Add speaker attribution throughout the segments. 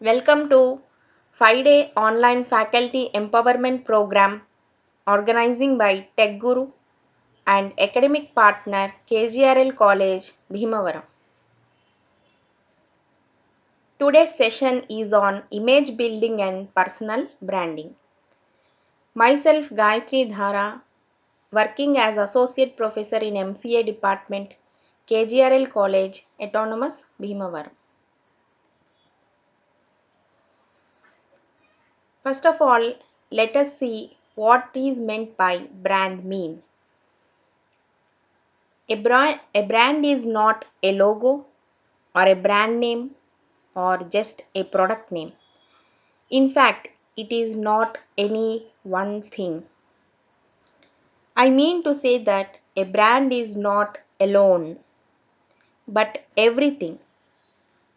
Speaker 1: Welcome to 5-day online faculty empowerment program organizing by Tech Guru and academic partner KGRL College, Bhimavaram. Today's session is on image building and personal branding. Myself Gayatri Dhara, working as associate professor in MCA department, KGRL College, Autonomous, Bhimavaram. First of all, let us see what is meant by brand mean. A brand is not a logo or a brand name or just a product name. In fact, it is not any one thing. I mean to say that a brand is not alone, but everything.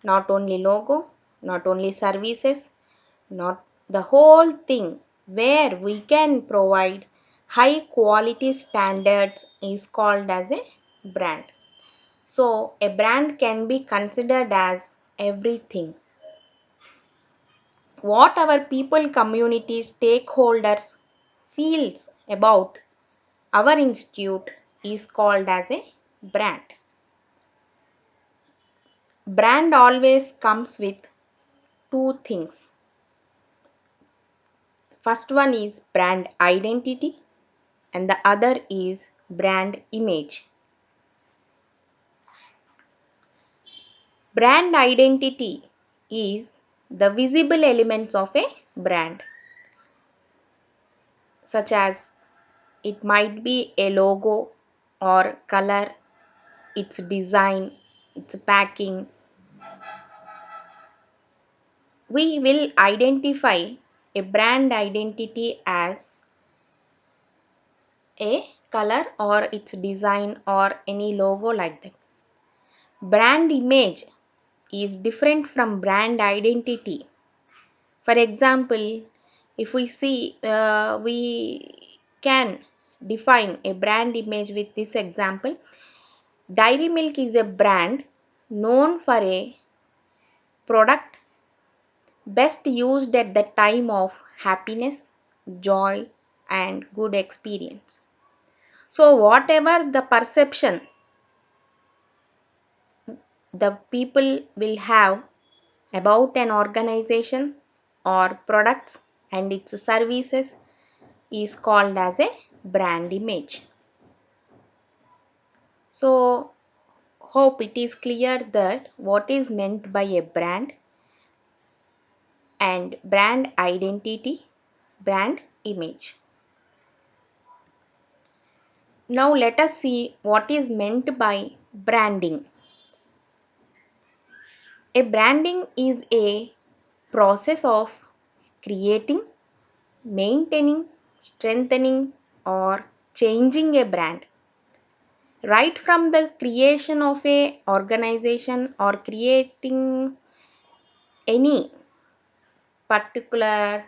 Speaker 1: Not only logo, not only services, not the whole thing where we can provide high quality standards is called as a brand. So, a brand can be considered as everything. What our people, community, stakeholders feels about our institute is called as a brand. Brand always comes with two things. First one is brand identity and the other is brand image. Brand identity is the visible elements of a brand, such as it might be a logo or color, its design, its packing. We will identify a brand identity as a color or its design or any logo like that. Brand image is different from brand identity. For example, if we see, we can define a brand image with this example. Dairy Milk is a brand known for a product best used at the time of happiness, joy, and good experience. So, whatever the perception the people will have about an organization or products and its services is called as a brand image. So, hope it is clear that what is meant by a brand and brand identity, brand image. Now, let us see what is meant by branding. A branding is a process of creating, maintaining, strengthening, or changing a brand. Right from the creation of a organization or creating any particular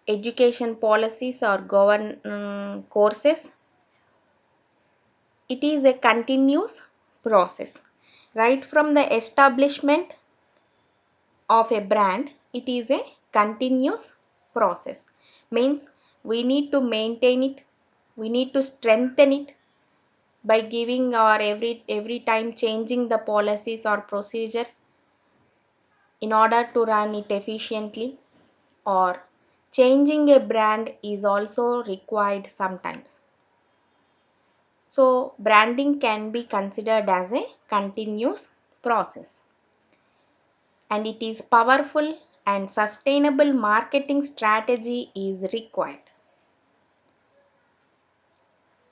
Speaker 1: education policies or govern courses, it is a continuous process. Right from the establishment of a brand, it is a continuous process. Means we need to maintain it, we need to strengthen it by giving or every time changing the policies or procedures in order to run it efficiently, or changing a brand is also required sometimes. So, branding can be considered as a continuous process and it is powerful and sustainable marketing strategy is required.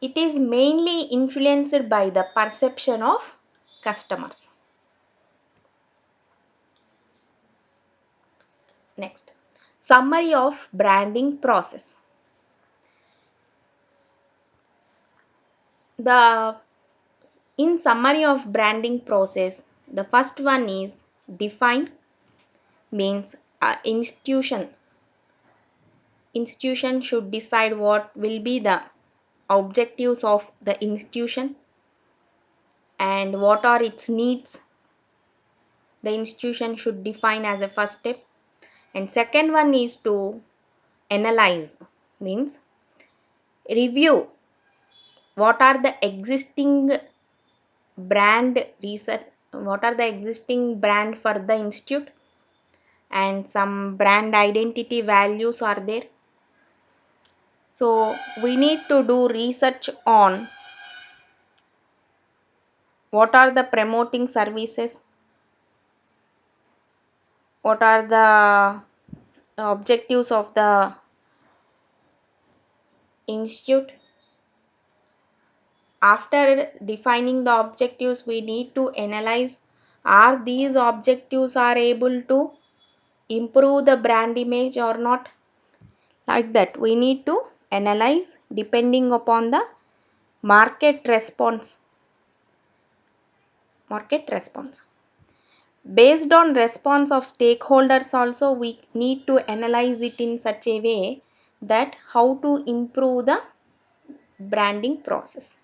Speaker 1: It is mainly influenced by the perception of customers. Next, summary of branding process. The in summary of branding process, the first one is define, means institution should decide what will be the objectives of the institution and what are its needs the institution should define as a first step. And second one is to analyze, means review what are the existing brand research, what are the existing brand for the institute, and some brand identity values are there. So we need to do research on what are the promoting services, what are the objectives of the institute. After defining the objectives, we need to analyze, are these objectives are able to improve the brand image or not. Like that we need to analyze depending upon the market response. Market response. Based on response of stakeholders also, we need to analyze it in such a way that how to improve the branding process.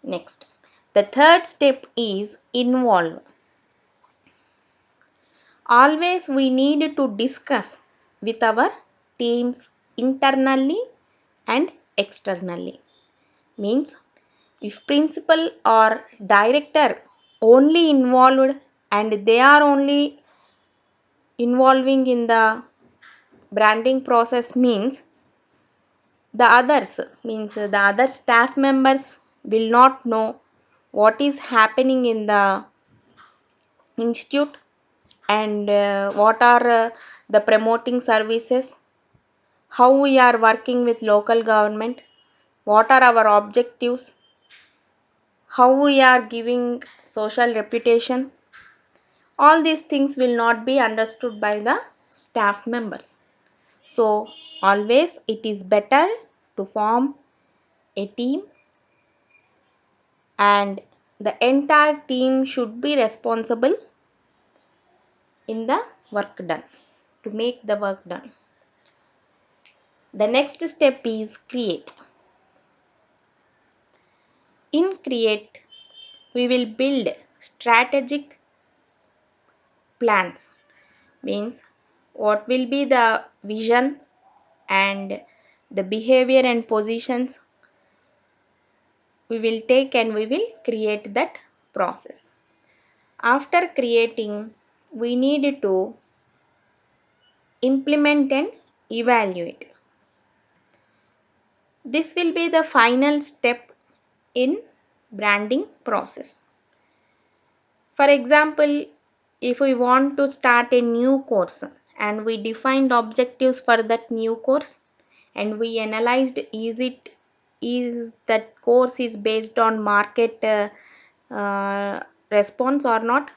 Speaker 1: Next, the third step is involve. Always we need to discuss with our teams internally and externally. Means if principal or director only involved and they are only involving in the branding process, means the other staff members will not know what is happening in the institute, and what are the promoting services, how we are working with local government, what are our objectives, how we are giving social reputation. All these things will not be understood by the staff members. So always it is better to form a team, and the entire team should be responsible in the work done, to make the work done. The next step is create. In create, we will build strategic plans, means what will be the vision and the behavior and positions we will take, and we will create that process. After creating, we need to implement and evaluate. This will be the final step in branding process. For example, if we want to start a new course and we defined objectives for that new course, and we analyzed, is that course is based on market response or not,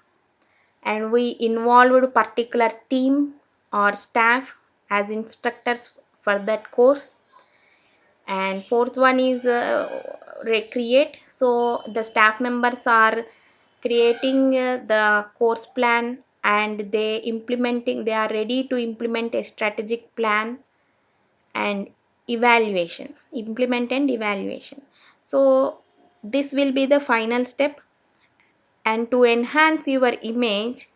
Speaker 1: and we involved particular team or staff as instructors for that course. And fourth one is recreate. So the staff members are creating the course plan, and they are ready to implement a strategic plan. And evaluation, implement and evaluation. So this will be the final step. And to enhance your image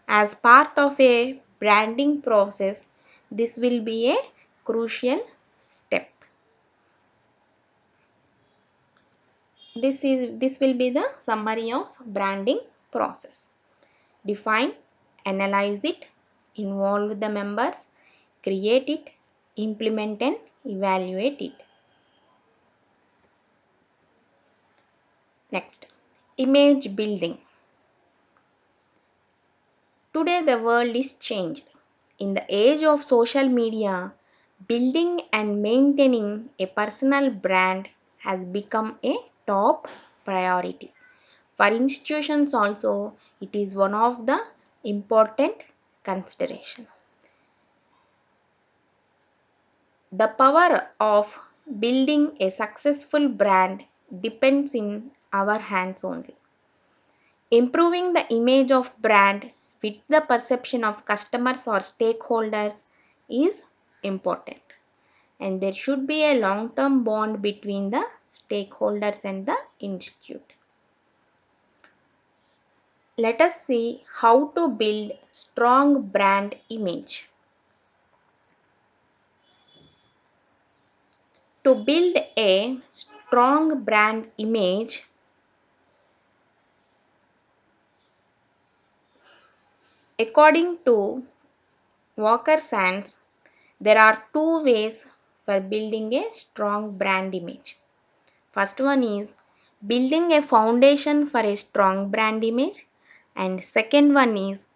Speaker 1: as part of a branding process, this will be a crucial step. This will be the summary of branding process. Define, analyze it, involve the members, create it, implement and evaluate it. Next, image building. Today the world is changed. In the age of social media, building and maintaining a personal brand has become a top priority. For institutions also, it is one of the important consideration. The power of building a successful brand depends in our hands only. Improving the image of brand with the perception of customers or stakeholders is important. And there should be a long-term bond between the stakeholders and the institute. Let us see how to build strong brand image. To build a strong brand image, according to Walker Sands, there are two ways for building a strong brand image. First one is building a foundation for a strong brand image, and second one is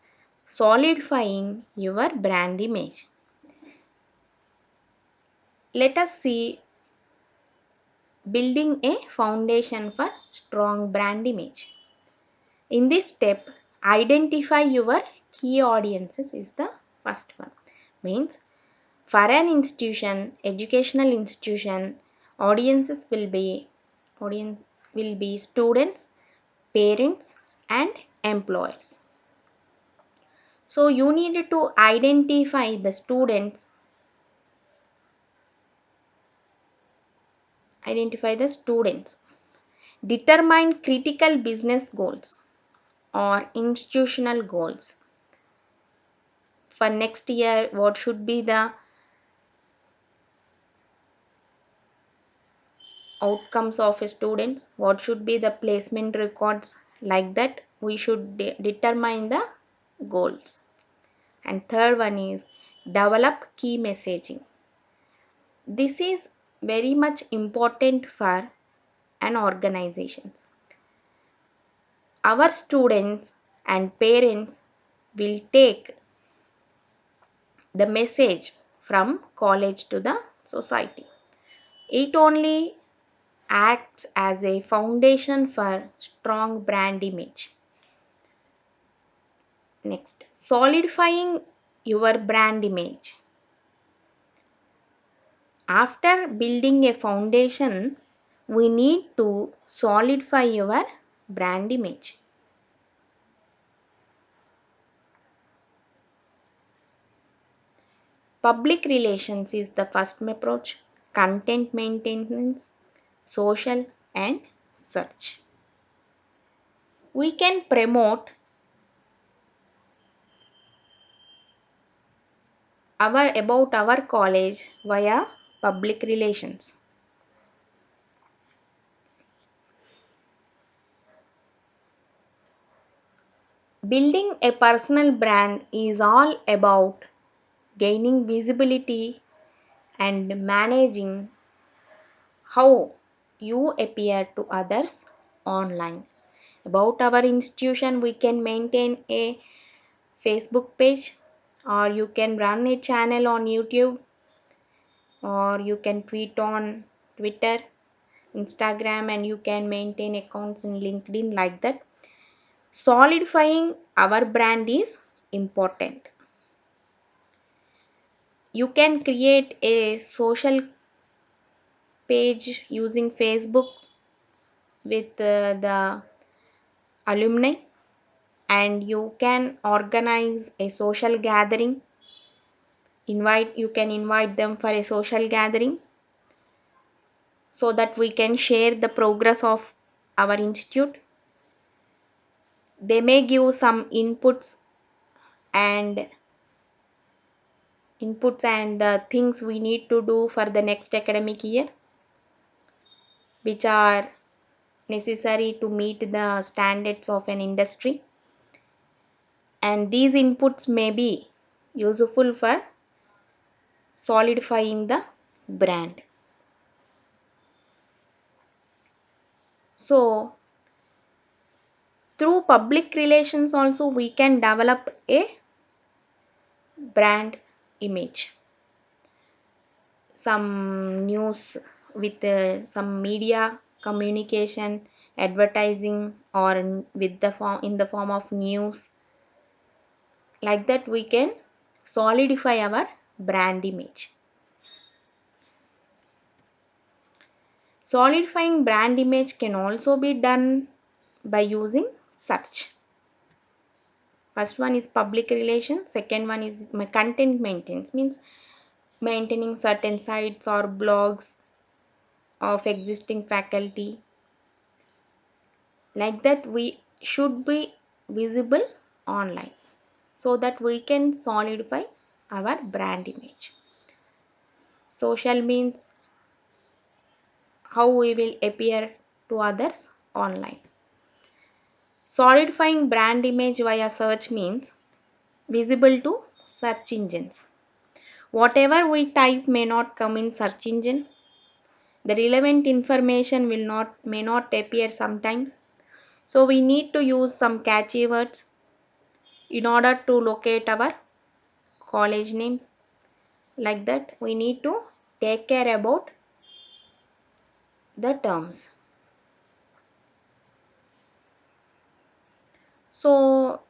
Speaker 1: solidifying your brand image. Let us see building a foundation for strong brand image. In this step, identify your key audiences is the first one. Means for an institution, educational institution, audiences audience will be students, parents and employers. So you need to identify the students. Determine critical business goals or institutional goals. For next year, what should be the outcomes of students? What should be the placement records? Like that, we should determine the goals. And third one is develop key messaging. This is very much important for an organization. Our students and parents will take the message from college to the society. It only acts as a foundation for strong brand image. Next, solidifying your brand image. After building a foundation, we need to solidify your brand image. Public relations is the first approach, content maintenance, social and search. We can promote about our college via public relations. Building a personal brand is all about gaining visibility and managing how you appear to others online. About our institution, we can maintain a Facebook page, or you can run a channel on YouTube, or you can tweet on Twitter, Instagram, and you can maintain accounts in LinkedIn like that. Solidifying our brand is important. You can create a social page using Facebook with the alumni, and you can organize a social gathering. You can invite them for a social gathering so that we can share the progress of our institute. They may give some and inputs and the things we need to do for the next academic year, which are necessary to meet the standards of an industry, and these inputs may be useful for solidifying the brand. So through public relations also we can develop a brand image. Some news with some media communication, advertising, or with the form in the form of news. Like that we can solidify our brand image. Solidifying brand image can also be done by using search. First one is public relations, second one is my content maintenance, means maintaining certain sites or blogs of existing faculty. Like that we should be visible online so that we can solidify our brand image. Social means how we will appear to others online. Solidifying brand image via search means visible to search engines. Whatever we type may not come in search engine. The relevant information will not may not appear sometimes. So we need to use some catchy words in order to locate our college names. Like that, we need to take care about the terms. So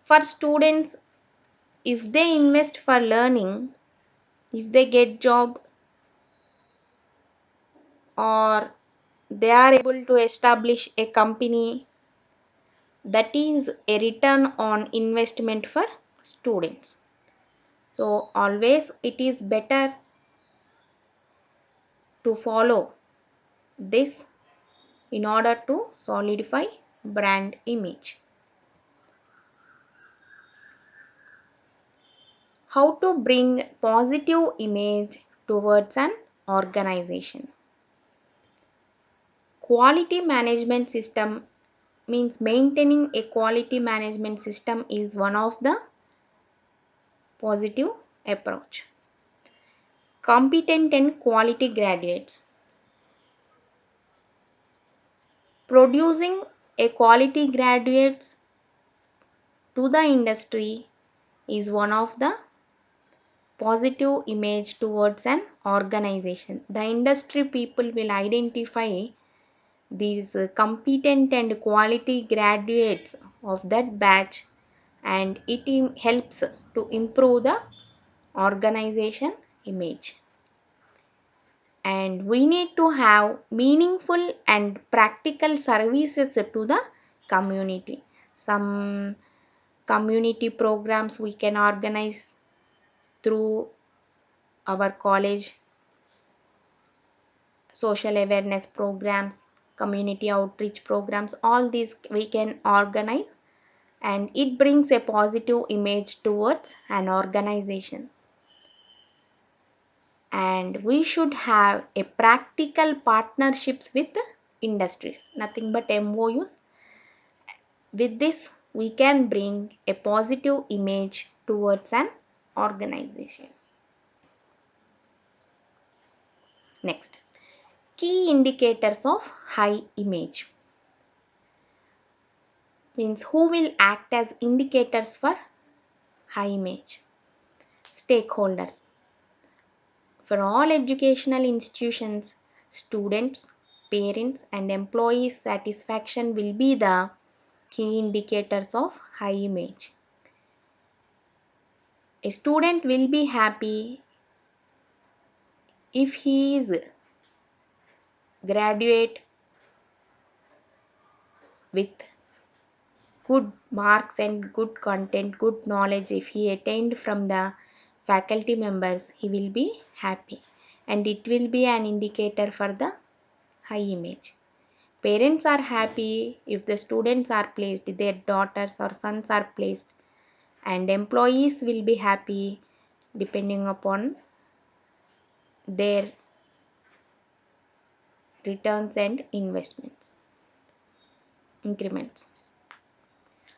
Speaker 1: for students, if they invest for learning, if they get job or they are able to establish a company, that is a return on investment for students. So always it is better to follow this in order to solidify brand image. How to bring positive image towards an organization. Quality management system means maintaining a quality management system is one of the positive approach. Competent and quality graduates. Producing a quality graduates to the industry is one of the positive image towards an organization. The industry people will identify these competent and quality graduates of that batch, and it helps to improve the organization image. And we need to have meaningful and practical services to the community. Some community programs we can organize through our college, social awareness programs, community outreach programs, all these we can organize, and it brings a positive image towards an organization. And we should have a practical partnerships with industries, nothing but MOUs. With this we can bring a positive image towards an organization. Next, key indicators of high image means who will act as indicators for high image. Stakeholders. For all educational institutions, students, parents, and employees' satisfaction will be the key indicators of high image. A student will be happy if he is graduate with good marks and good content, good knowledge. If he attained from the faculty members, he will be happy, and it will be an indicator for the high image. Parents are happy if the students are placed, their daughters or sons are placed, and employees will be happy depending upon their returns and investments, increments.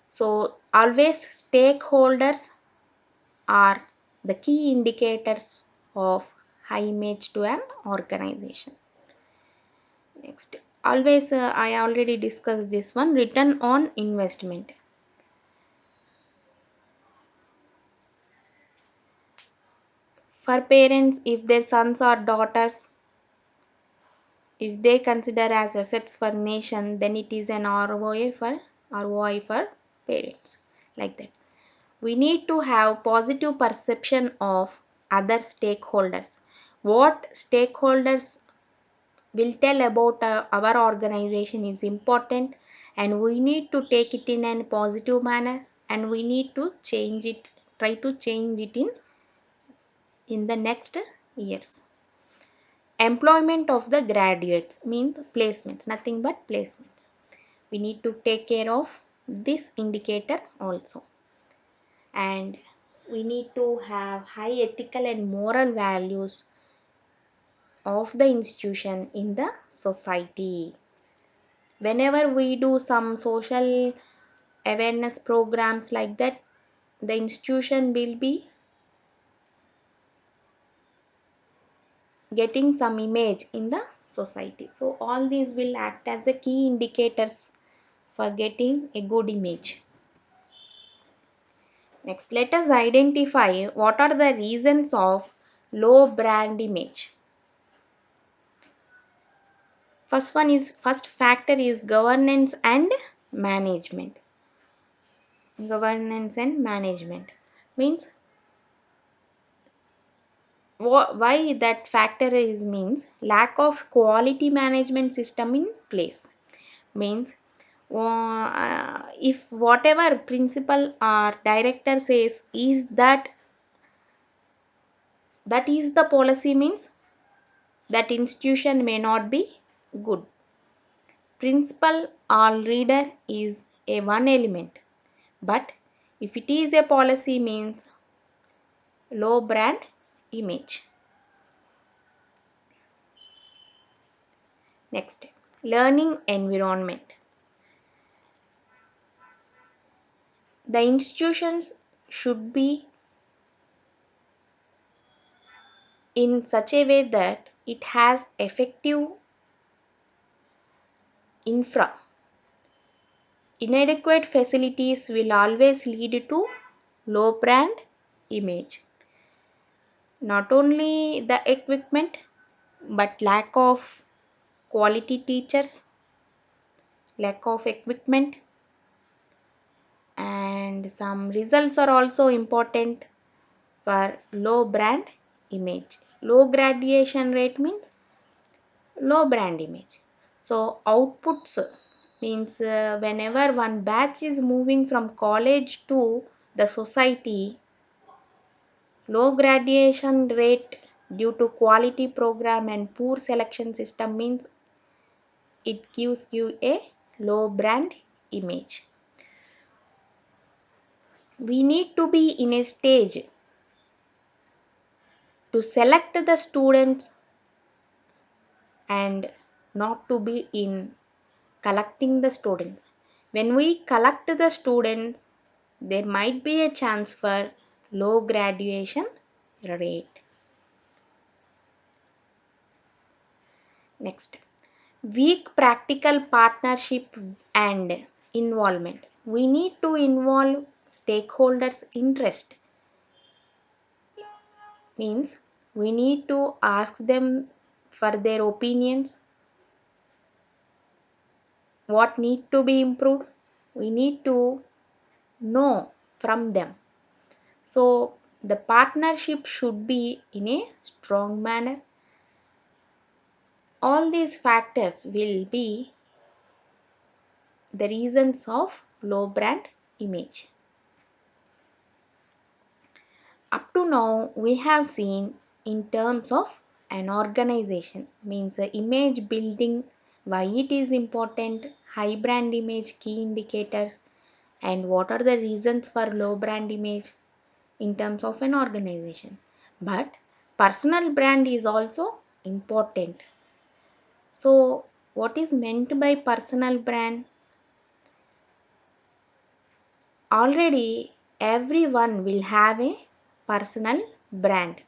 Speaker 1: So, always stakeholders are the key indicators of high image to an organization. Next, always I already discussed this one, return on investment. For parents, if their sons or daughters, if they consider as assets for nation, then it is an ROI for parents. Like that. We need to have positive perception of other stakeholders. What stakeholders will tell about our organization is important, and we need to take it in a positive manner, and we need to change it, try to change it in the next years. Employment of the graduates means placements, nothing but placements. We need to take care of this indicator also. And we need to have high ethical and moral values of the institution in the society. Whenever we do some social awareness programs like that, the institution will be getting some image in the society. So all these will act as a key indicators for getting a good image. Next, let us identify what are the reasons of low brand image. First factor is governance and management. Governance and management means why that factor is means lack of quality management system in place. Means if whatever principal or director says is that is the policy, means that institution may not be good. Principal or leader is a one element, but if it is a policy, means low brand image. Next, learning environment. The institutions should be in such a way that it has effective infra. Inadequate facilities will always lead to low brand image. Not only the equipment, but lack of quality teachers, lack of equipment, and some results are also important for low brand image. Low graduation rate means low brand image. So outputs means whenever one batch is moving from college to the society, low graduation rate due to quality program and poor selection system means it gives you a low brand image. We need to be in a stage to select the students and not to be in collecting the students. When we collect the students, there might be a chance for low graduation rate. Next, weak practical partnership and involvement. We need to involve stakeholders' interest. Means we need to ask them for their opinions, what need to be improved. We need to know from them. So the partnership should be in a strong manner. All these factors will be the reasons of low brand image. Up to now, we have seen in terms of an organization, means the image building, why it is important, high brand image key indicators, and what are the reasons for low brand image in terms of an organization. But personal brand is also important. So, what is meant by personal brand? Already, everyone will have a personal brand.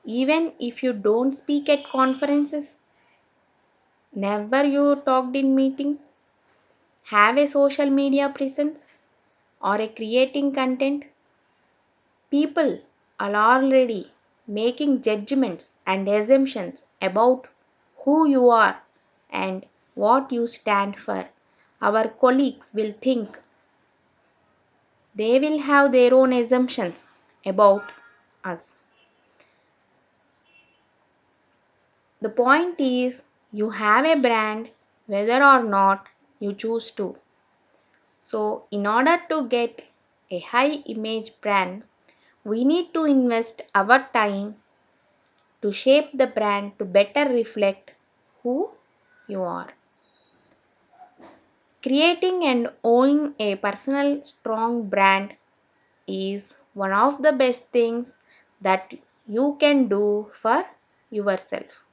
Speaker 1: Even if you don't speak at conferences, never you talked in meeting, have a social media presence or a creating content, people are already making judgments and assumptions about who you are and what you stand for. Our colleagues will think, they will have their own assumptions about us. The point is, you have a brand whether or not you choose to. So, in order to get a high image brand, we need to invest our time to shape the brand to better reflect who you are. Creating and owning a personal strong brand is one of the best things that you can do for yourself.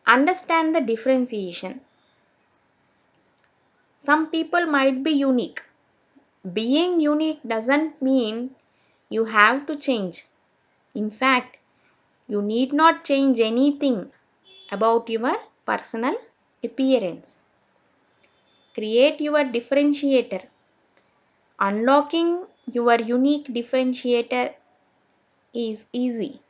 Speaker 1: Understand the differentiation. Some people might be unique. Being unique doesn't mean you have to change. In fact, you need not change anything about your personal appearance. Create your differentiator. Unlocking your unique differentiator is easy.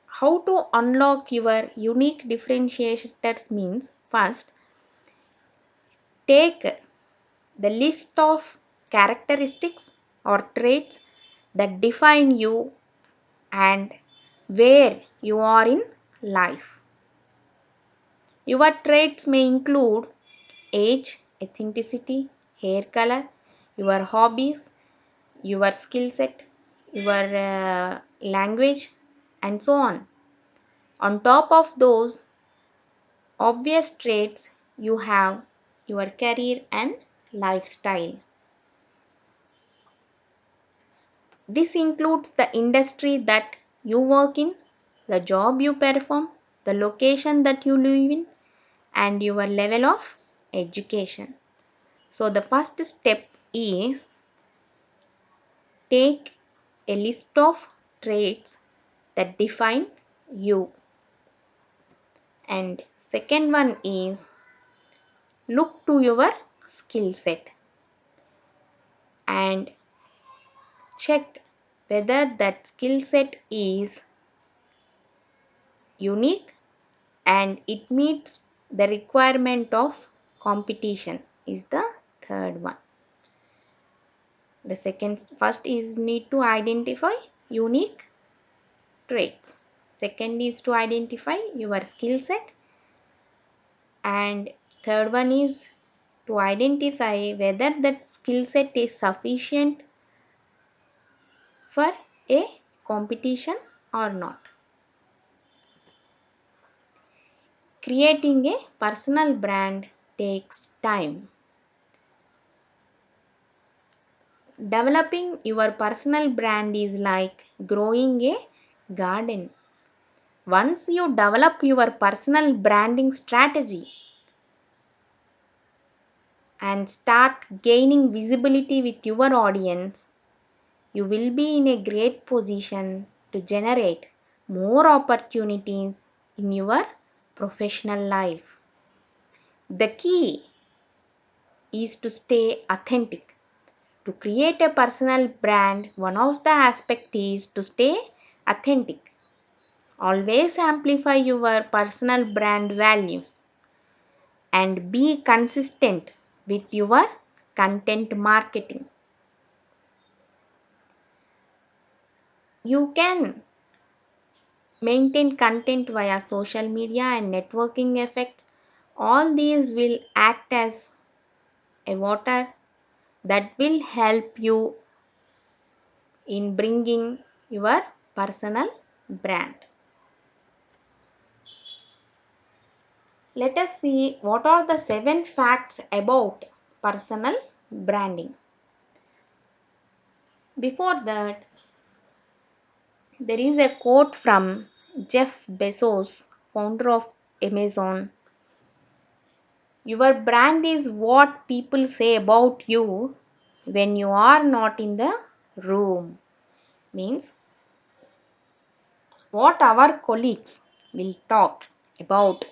Speaker 1: How to unlock your unique differentiators means first, take the list of characteristics or traits that define you and where you are in life. Your traits may include age, ethnicity, hair color, your hobbies, your skill set, your language, and so on. On top of those obvious traits, you have your career and lifestyle. This includes the industry that you work in, the job you perform, the location that you live in, and your level of education. So, the first step is take a list of traits that define you. And second one is look to your skill set and check whether that skill set is unique and it meets the requirement of competition is the third one. The second first is need to identify unique traits. Second is to identify your skill set, and third one is to identify whether that skill set is sufficient for a competition or not. Creating a personal brand takes time. Developing your personal brand is like growing a garden. Once you develop your personal branding strategy and start gaining visibility with your audience, you will be in a great position to generate more opportunities in your professional life. The key is to stay authentic. To create a personal brand, one of the aspects is to stay authentic. Always amplify your personal brand values and be consistent with your content marketing. You can maintain content via social media and networking effects. All these will act as a water that will help you in bringing your personal brand. Let us see what are the 7 facts about personal branding. Before that, there is a quote from Jeff Bezos, founder of Amazon. Your brand is what people say about you when you are not in the room. Means what our colleagues will talk about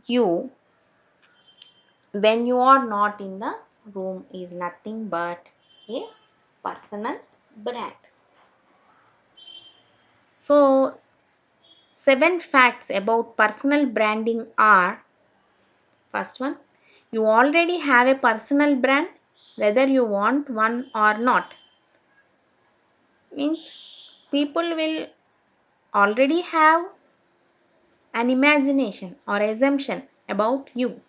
Speaker 1: you when you are not in the room is nothing but a personal brand. So, 7 facts about personal branding are: first one, you already have a personal brand whether you want one or not. Means people will already have an imagination or assumption about you.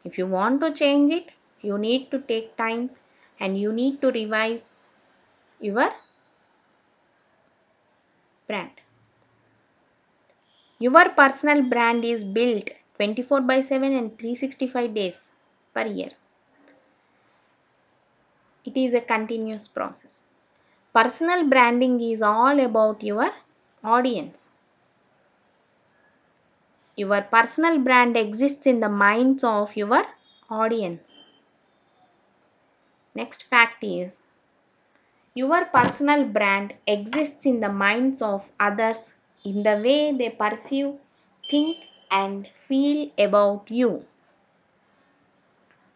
Speaker 1: If you want to change it, you need to take time and you need to revise your brand. Your personal brand is built 24 by 7 and 365 days per year. It is a continuous process. Personal branding is all about your audience. Your personal brand exists in the minds of your audience. Next fact is your personal brand exists in the minds of others in the way they perceive, think, and feel about you.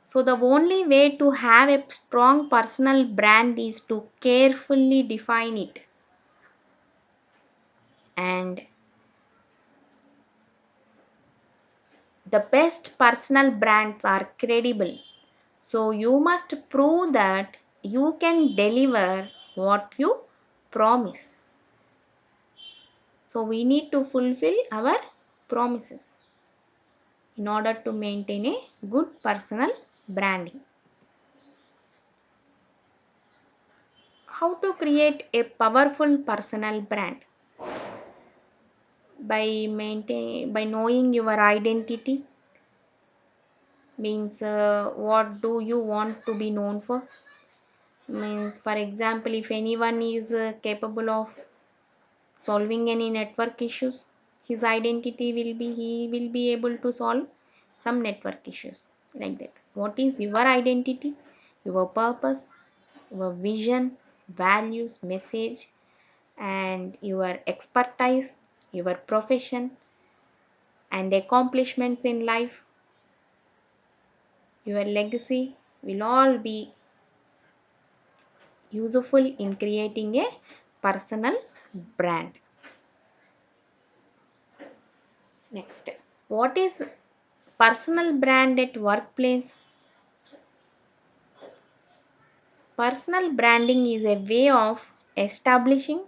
Speaker 1: So, the only way to have a strong personal brand is to carefully define it. And the best personal brands are credible. So, you must prove that you can deliver what you promise. So, we need to fulfill our promises in order to maintain a good personal branding. How to create a powerful personal brand? By knowing your identity, means what do you want to be known for, means for example if anyone is capable of solving any network issues, his identity will be he will be able to solve some network issues, like that. What is your identity? Your purpose, your vision, values, message, and your expertise, your profession and accomplishments in life, your legacy will all be useful in creating a personal brand. Next, what is personal brand at workplace? Personal branding is a way of establishing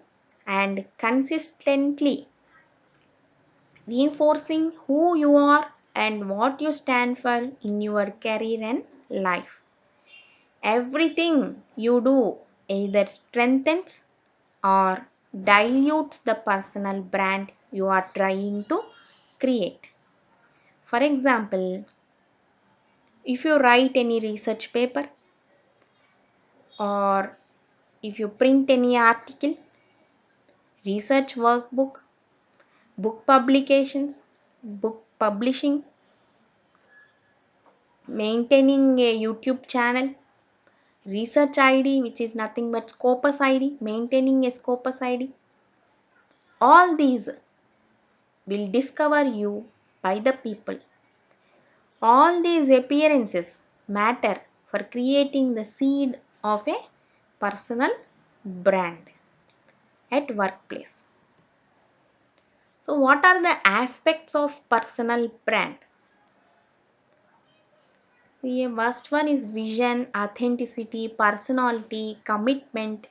Speaker 1: and consistently reinforcing who you are and what you stand for in your career and life. Everything you do either strengthens or dilutes the personal brand you are trying to create. For example, if you write any research paper or if you print any article, research workbook, book publications, book publishing, maintaining a YouTube channel, research ID, which is nothing but Scopus ID, maintaining a Scopus ID, all these will discover you by the people. All these appearances matter for creating the seed of a personal brand at workplace. So, what are the aspects of personal brand? See, first one is vision, authenticity, personality, commitment,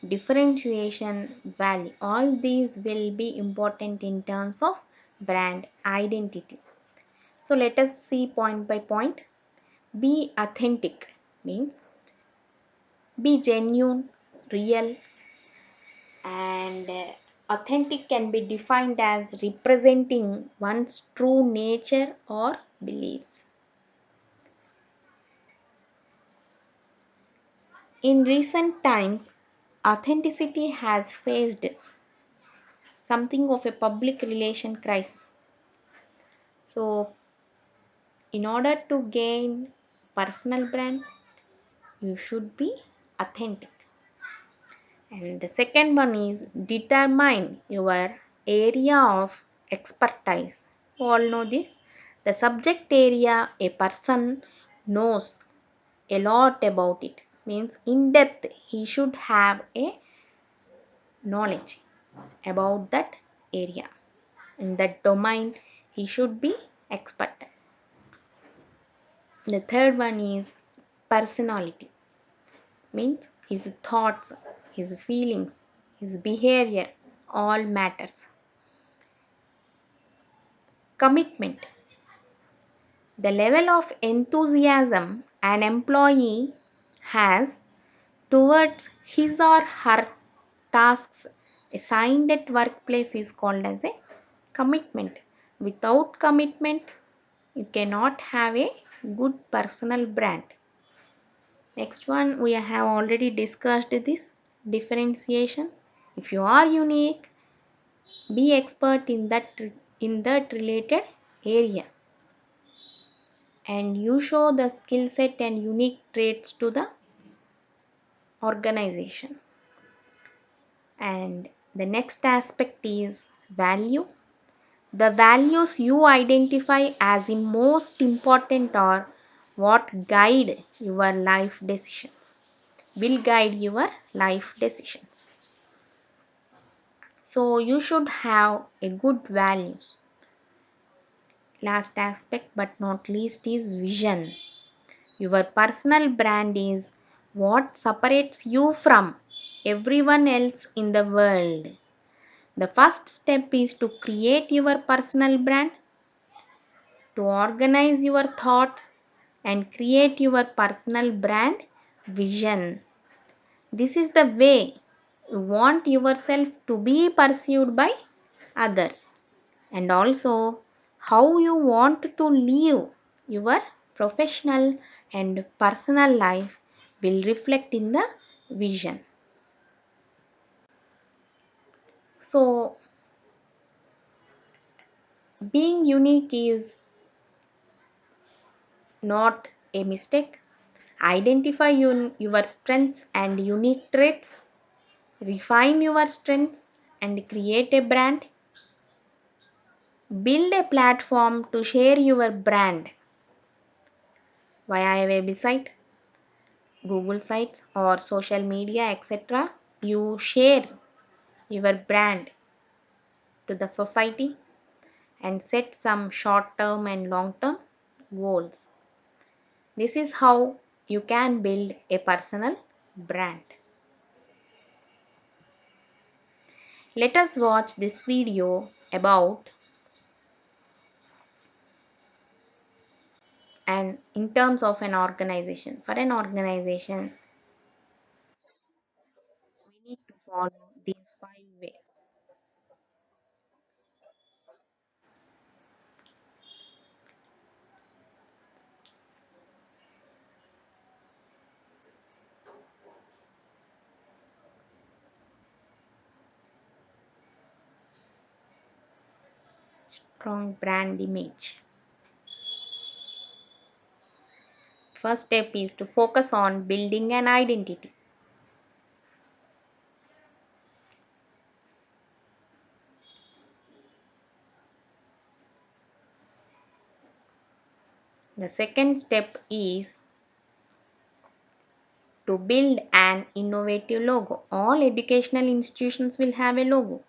Speaker 1: differentiation, value. All these will be important in terms of brand identity. So, let us see point by point. Be authentic means be genuine, real, and authentic can be defined as representing one's true nature or beliefs. In recent times, authenticity has faced something of a public relation crisis. So, in order to gain personal brand, you should be authentic. And the second one is determine your area of expertise. You all know this. The subject area a person knows a lot about it means in depth he should have a knowledge about that area. In that domain he should be expert. The third one is personality means his thoughts, his feelings, his behavior all matters. Commitment, the level of enthusiasm an employee has towards his or her tasks A signed at workplace is called as a commitment. Without commitment, you cannot have a good personal brand. Next one, we have already discussed this differentiation. If you are unique, be expert in that related area, and you show the skill set and unique traits to the organization. And the next aspect is value. The values you identify as the most important are what guide your life decisions, will guide your life decisions. So you should have a good values. Last aspect but not least is vision. Your personal brand is what separates you from everyone else in the world. The first step is to create your personal brand, to organize your thoughts and create your personal brand vision. This is the way you want yourself to be perceived by others, and also how you want to live your professional and personal life will reflect in the vision. So, being unique is not a mistake. Identify your strengths and unique traits, refine your strengths, and create a brand. Build a platform to share your brand via a website, Google Sites, or social media, etc. You share your brand to the society and set some short term and long term goals. This is how you can build a personal brand. Let us watch this video about, and in terms of an organization. For an organization, we need to follow these 5 ways. Strong brand image. First step is to focus on building an identity. The second step is to build an innovative logo. All educational institutions will have a logo.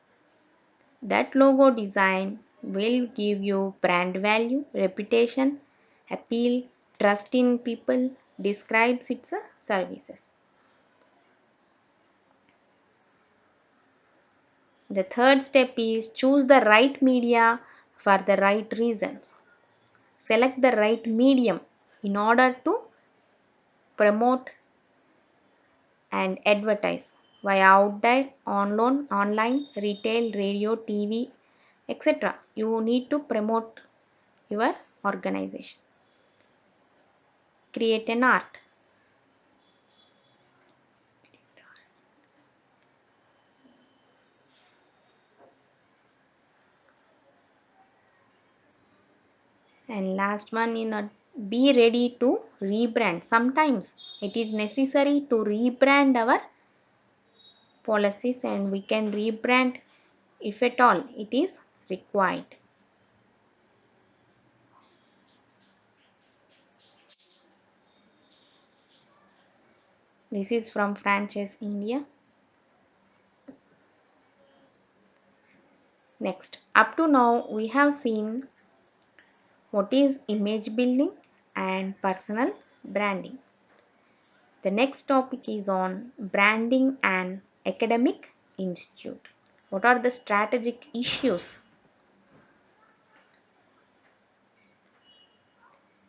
Speaker 1: That logo design will give you brand value, reputation, appeal, trust in people, describes its services. The third step is choose the right media for the right reasons. Select the right medium in order to promote and advertise via outdoor, online, retail, radio, TV, etc. You need to promote your organization. Create an art. And last one, be ready to rebrand. Sometimes it is necessary to rebrand our policies, and we can rebrand if at all it is required. This is from Franchise India. Next, up to now we have seen what is image building and personal branding. The next topic is on branding and academic institute. What are the strategic issues?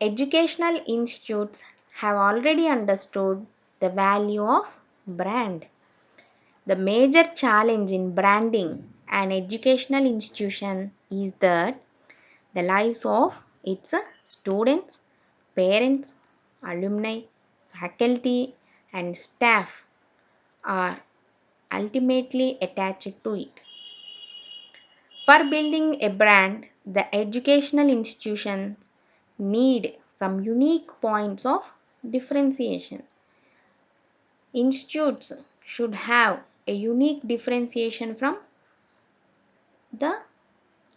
Speaker 1: Educational institutes have already understood the value of brand. The major challenge in branding an educational institution is that the lives of its students, parents, alumni, faculty, and staff are ultimately attached to it. For building a brand, the educational institutions need some unique points of differentiation. Institutes should have a unique differentiation from the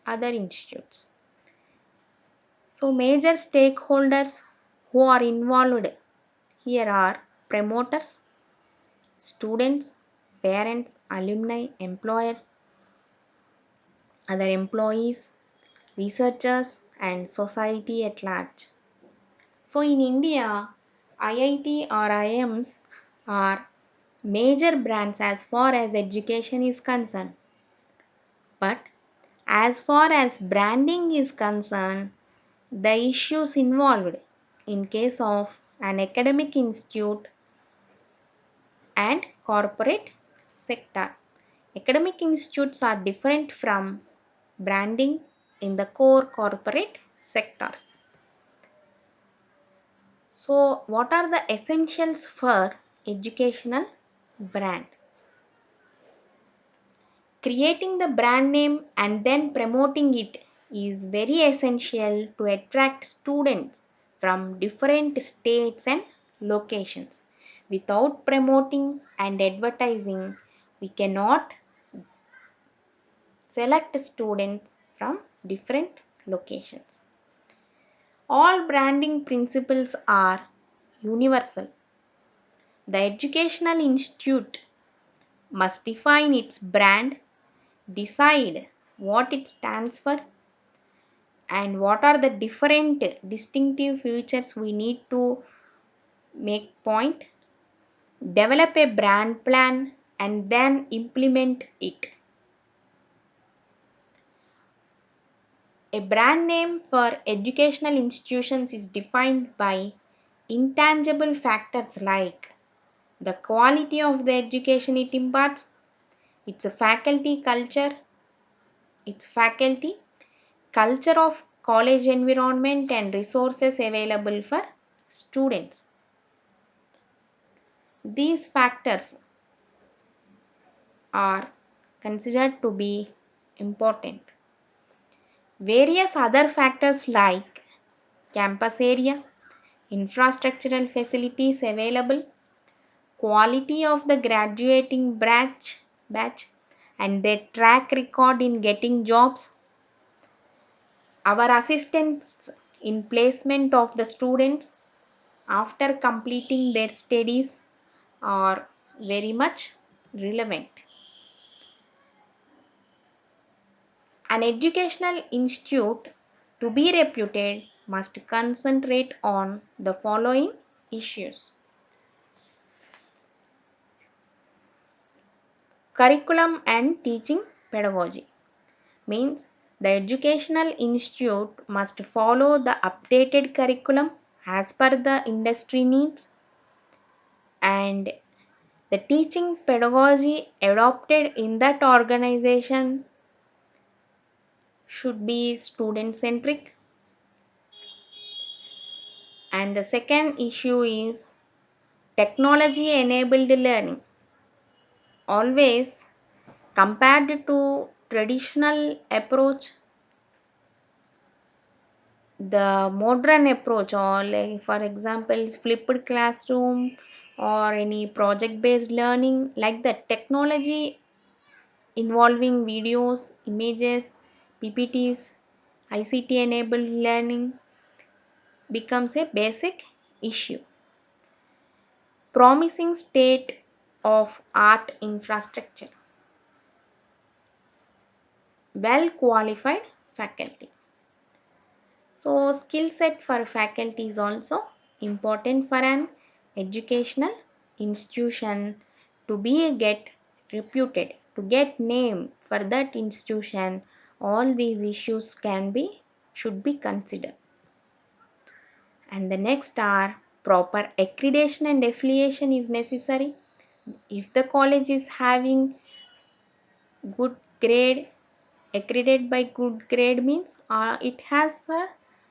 Speaker 1: other institutes. So, major stakeholders who are involved here are promoters, students, parents, alumni, employers, other employees, researchers, and society at large. So, in India, IIT or IIMs are major brands as far as education is concerned. But as far as branding is concerned, the issues involved in case of an academic institute and corporate sector. Academic institutes are different from branding in the core corporate sectors. So, what are the essentials for educational brand? Creating the brand name and then promoting it is very essential to attract students from different states and locations. Without promoting and advertising, we cannot select students from different locations. All branding principles are universal. The educational institute must define its brand, decide what it stands for, and what are the different distinctive features we need to make point, develop a brand plan, and then implement it. A brand name for educational institutions is defined by intangible factors like the quality of the education it imparts, its faculty culture, its faculty, culture of college environment, and resources available for students. These factors are considered to be important. Various other factors like campus area, infrastructural facilities available, quality of the graduating batch and their track record in getting jobs, our assistance in placement of the students after completing their studies are very much relevant. An educational institute, to be reputed, must concentrate on the following issues: curriculum and teaching pedagogy. Means the educational institute must follow the updated curriculum as per the industry needs, and the teaching pedagogy adopted in that organization should be student centric. And the second issue is technology enabled learning. Always compared to traditional approach, the modern approach, or like for example flipped classroom or any project based learning, like the technology involving videos, images, ppts, ict enabled learning becomes a basic issue. Promising state of art infrastructure, well qualified faculty. So, skill set for faculty is also important for an educational institution to be get reputed, to get name for that institution. All these issues can be should be considered. And the next are proper accreditation and affiliation is necessary. If the college is having good grade, accredited by good grade means it has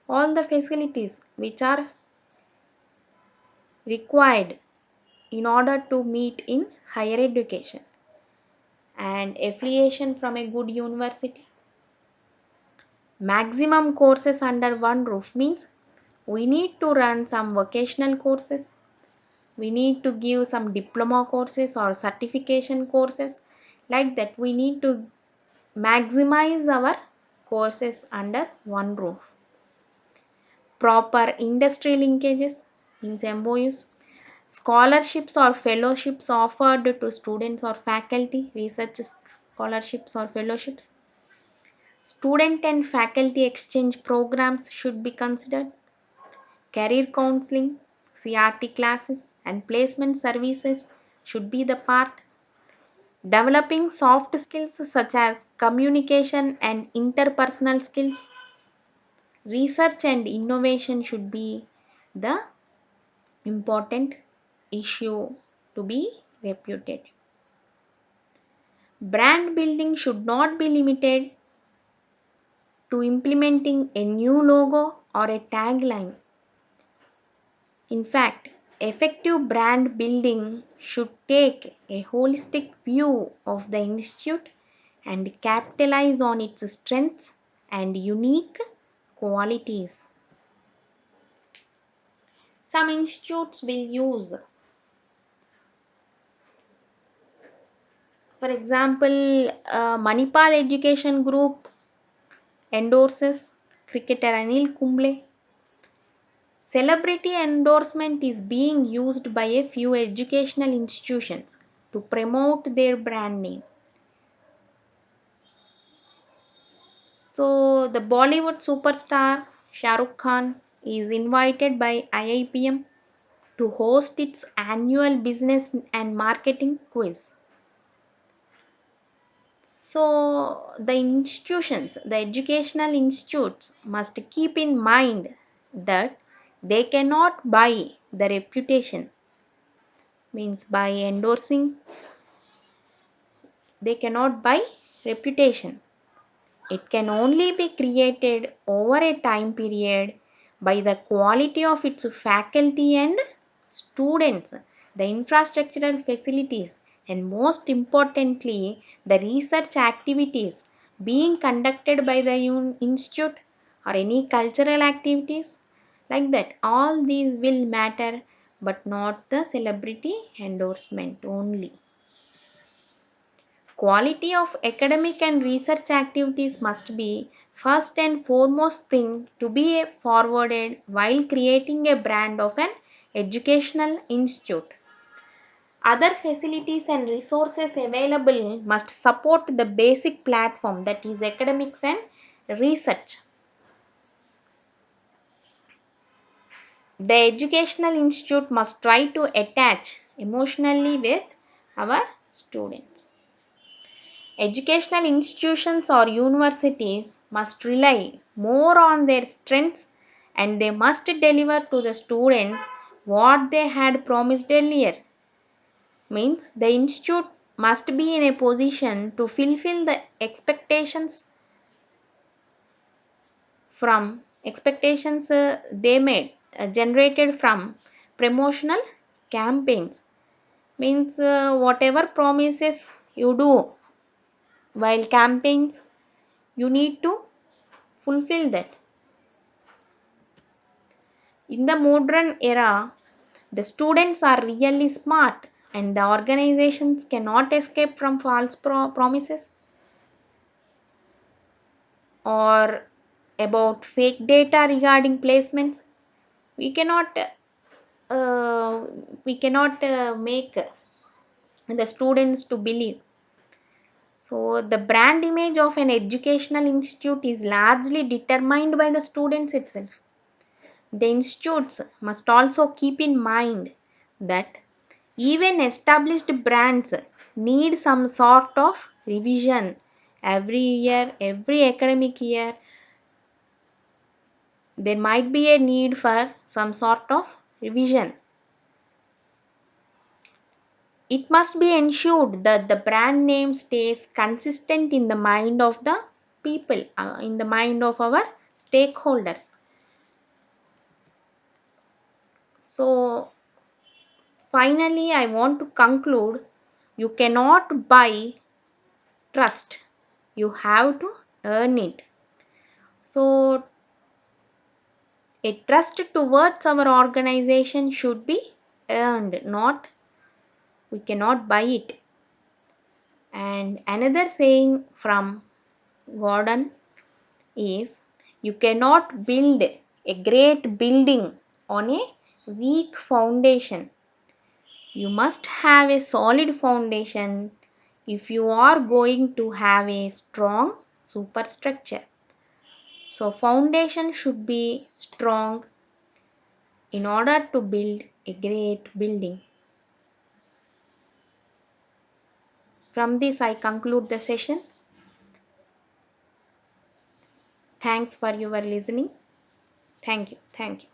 Speaker 1: all the facilities which are required in order to meet in higher education, and affiliation from a good university. Maximum courses under one roof means we need to run some vocational courses, we need to give some diploma courses or certification courses. Like that, we need to maximize our courses under one roof. Proper industry linkages means MOUs, scholarships or fellowships offered to students or faculty, research scholarships or fellowships. Student and faculty exchange programs should be considered. Career counseling, CRT classes, and placement services should be the part. Developing soft skills such as communication and interpersonal skills, research and innovation should be the important issue to be reputed. Brand building should not be limited to implementing a new logo or a tagline. In fact, effective brand building should take a holistic view of the institute and capitalize on its strengths and unique qualities. Some institutes will use, for example, Manipal Education Group endorses cricketer Anil Kumble. Celebrity endorsement is being used by a few educational institutions to promote their brand name. So, the Bollywood superstar Shah Rukh Khan is invited by IIPM to host its annual business and marketing quiz. So, the educational institutes must keep in mind that they cannot buy the reputation, means by endorsing, they cannot buy reputation. It can only be created over a time period by the quality of its faculty and students, the infrastructural facilities, and most importantly, the research activities being conducted by the institute or any cultural activities. Like that, all these will matter, but not the celebrity endorsement only. Quality of academic and research activities must be first and foremost thing to be forwarded while creating a brand of an educational institute. Other facilities and resources available must support the basic platform, that is academics and research. The educational institute must try to attach emotionally with our students. Educational institutions or universities must rely more on their strengths, and they must deliver to the students what they had promised earlier. Means the institute must be in a position to fulfill the expectations they made, generated from promotional campaigns. Means whatever promises you do while campaigns, you need to fulfill that. In the modern era, the students are really smart, and the organizations cannot escape from false promises or about fake data regarding placements. We cannot make the students to believe. So the brand image of an educational institute is largely determined by the students itself. The institutes must also keep in mind that even established brands need some sort of revision every year, every academic year. There might be a need for some sort of revision. it must be ensured that the brand name stays consistent in the mind of the people, in the mind of our stakeholders. So, finally, I want to conclude, you cannot buy trust, you have to earn it. So, a trust towards our organization should be earned, not we cannot buy it. And another saying from Gordon is, you cannot build a great building on a weak foundation. You must have a solid foundation if you are going to have a strong superstructure. So, foundation should be strong in order to build a great building. From this, I conclude the session. Thanks for your listening. Thank you. Thank you.